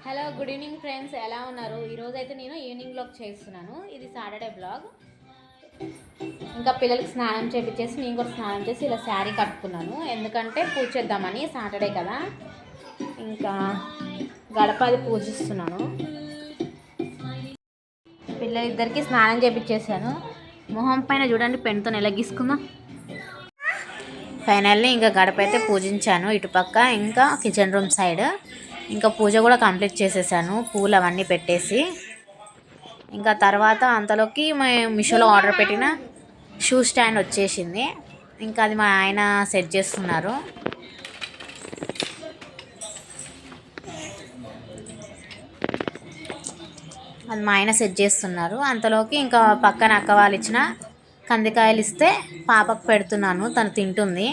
Hello good evening friends, ఎలా ఉన్నారు? ఈరోజు అయితే నేను ఈవినింగ్ బ్లాగ్ చేస్తున్నాను. ఇది సాటర్డే బ్లాగ్. ఇంకా పిల్లలకి స్నానం చేపించేసి నేను కూడా స్నానం చేసి ఇలా శారీ కట్టుకున్నాను. ఎందుకంటే పూజ చేద్దామని, సాటర్డే కదా. ఇంకా గడపది పూజిస్తున్నాను. పిల్లలిద్దరికి స్నానం చేపించేసాను. మొహం పైన చూడండి పెన్తో ఎలా గీసుకుందాం. ఫైనల్లీ ఇంకా గడప అయితే పూజించాను. ఇటుపక్క ఇంకా కిచెన్ రూమ్ సైడ్ ఇంకా పూజ కూడా కంప్లీట్ చేసేసాను, పూలు అవన్నీ పెట్టేసి. ఇంకా తర్వాత అంతలోకి మీషోలో ఆర్డర్ పెట్టిన షూ స్టాండ్ వచ్చేసింది. ఇంకా అది మా ఆయన సెట్ చేస్తున్నారు. అది మా ఆయన సెట్ చేస్తున్నారు. అంతలోకి ఇంకా పక్కన అక్క వాళ్ళు ఇచ్చిన కందికాయలు ఇస్తే పాపకు పెడుతున్నాను, తను తింటుంది.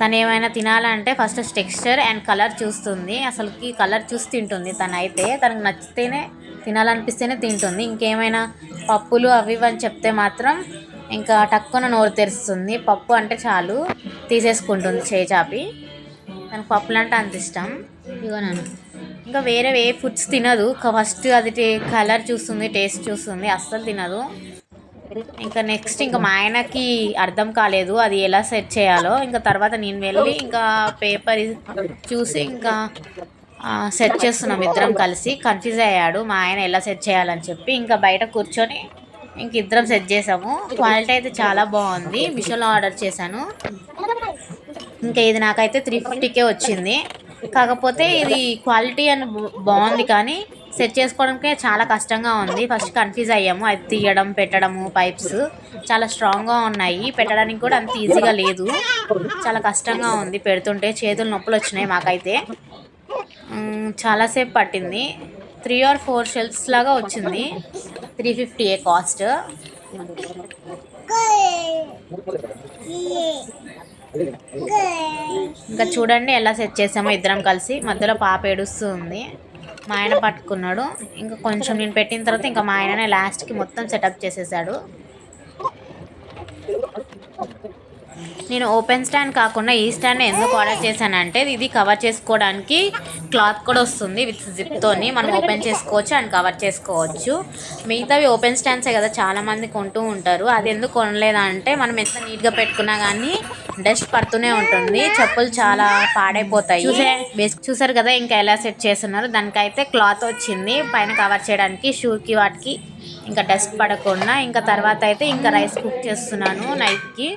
తను ఏమైనా తినాలంటే ఫస్ట్ టెక్స్చర్ అండ్ కలర్ చూస్తుంది. అసలుకి కలర్ చూసి తింటుంది. తనైతే తనకు నచ్చితేనే తినాలనిపిస్తేనే తింటుంది. ఇంకేమైనా పప్పులు అవి అని చెప్తే మాత్రం ఇంకా టక్కున నోరు తెరుస్తుంది. పప్పు అంటే చాలు తీసేసుకుంటుంది చేచాపి. తనకు పప్పులు అంటే అంత ఇష్టం. ఇగోనాను ఇంకా వేరే ఏ ఫుడ్స్ తినదు. ఫస్ట్ అది కలర్ చూస్తుంది, టేస్ట్ చూస్తుంది, అస్సలు తినదు. ఇంకా నెక్స్ట్ ఇంకా మా ఆయనకి అర్థం కాలేదు అది ఎలా సెట్ చేయాలో. ఇంకా తర్వాత నేను వెళ్ళి ఇంకా పేపర్ చూసి ఇంకా సెట్ చేస్తున్నాం ఇద్దరం కలిసి. కన్ఫ్యూజ్ అయ్యాడు మా ఆయన ఎలా సెట్ చేయాలని చెప్పి. ఇంకా బయట కూర్చొని ఇంక ఇద్దరం సెట్ చేసాము. క్వాలిటీ అయితే చాలా బాగుంది. మీషోలో ఆర్డర్ చేశాను. ఇంకా ఇది నాకైతే 350కే వచ్చింది. కాకపోతే ఇది క్వాలిటీ అని బాగుంది, కానీ సెట్ చేసుకోవడానికే చాలా కష్టంగా ఉంది. ఫస్ట్ కన్ఫ్యూజ్ అయ్యాము. అది తీయడం పెట్టడము, పైప్స్ చాలా స్ట్రాంగ్గా ఉన్నాయి. పెట్టడానికి కూడా అంత ఈజీగా లేదు, చాలా కష్టంగా ఉంది. పెడుతుంటే చేతులు నొప్పులు వచ్చినాయి మాకైతే. చాలాసేపు పట్టింది. 3 or 4 షెల్ఫ్స్ లాగా వచ్చింది. 350 కాస్ట్. ఇంకా చూడండి ఎలా సెట్ చేసామో ఇద్దరం కలిసి. మధ్యలో పాప ఏడుస్తూ ఉంది, మా ఆయన పట్టుకున్నాడు. ఇంకా కొంచెం నేను పెట్టిన తర్వాత ఇంకా మా ఆయననే లాస్ట్కి మొత్తం సెటప్ చేసేసాడు. నేను ఓపెన్ స్టాండ్ కాకుండా ఈ స్టాండ్ ఎందుకు ఆర్డర్ చేశానంటే, ఇది కవర్ చేసుకోవడానికి క్లాత్ కూడా వస్తుంది విత్ జిప్తోని. మనం ఓపెన్ చేసుకోవచ్చు అండ్ కవర్ చేసుకోవచ్చు. మిగతావి ఓపెన్ స్టాండ్సే కదా చాలామంది కొంటూ ఉంటారు. అది ఎందుకు కొనలేదంటే, మనం ఎంత నీట్గా పెట్టుకున్నా కానీ డస్ట్ పడుతూనే ఉంటుంది, చెప్పులు చాలా పాడైపోతాయి. చూసారు కదా ఇంకా ఎలా సెట్ చేస్తున్నారు. దానికైతే క్లాత్ వచ్చింది పైన కవర్ చేయడానికి, షూకి వాటికి ఇంకా డస్ట్ పడకుండా. ఇంకా తర్వాత అయితే ఇంకా రైస్ కుక్ చేస్తున్నాను నైట్కి.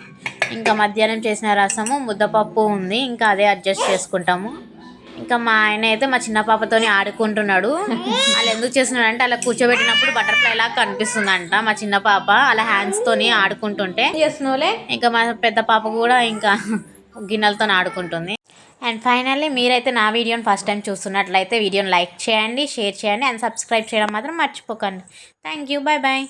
ఇంకా మధ్యాహ్నం చేసిన రసము, ముద్దపప్పు ఉంది, ఇంకా అదే అడ్జస్ట్ చేసుకుంటాము. ఇంకా మా ఆయన అయితే మా చిన్న పాపతోని ఆడుకుంటున్నాడు. అలా ఎందుకు చేస్తున్నాడు అంటే, అలా కూర్చోబెట్టినప్పుడు బటర్ఫ్లై లాగా కనిపిస్తుందంట మా చిన్న పాప అలా హ్యాండ్స్తోని ఆడుకుంటుంటే. ఇంకా మా పెద్ద పాప కూడా ఇంకా గిన్నెలతో ఆడుకుంటుంది. అండ్ ఫైనల్లీ మీరైతే నా వీడియోని ఫస్ట్ టైం చూస్తున్నట్లయితే వీడియోని లైక్ చేయండి, షేర్ చేయండి అండ్ సబ్స్క్రైబ్ చేయడం మాత్రం మర్చిపోకండి. Thank you, bye bye.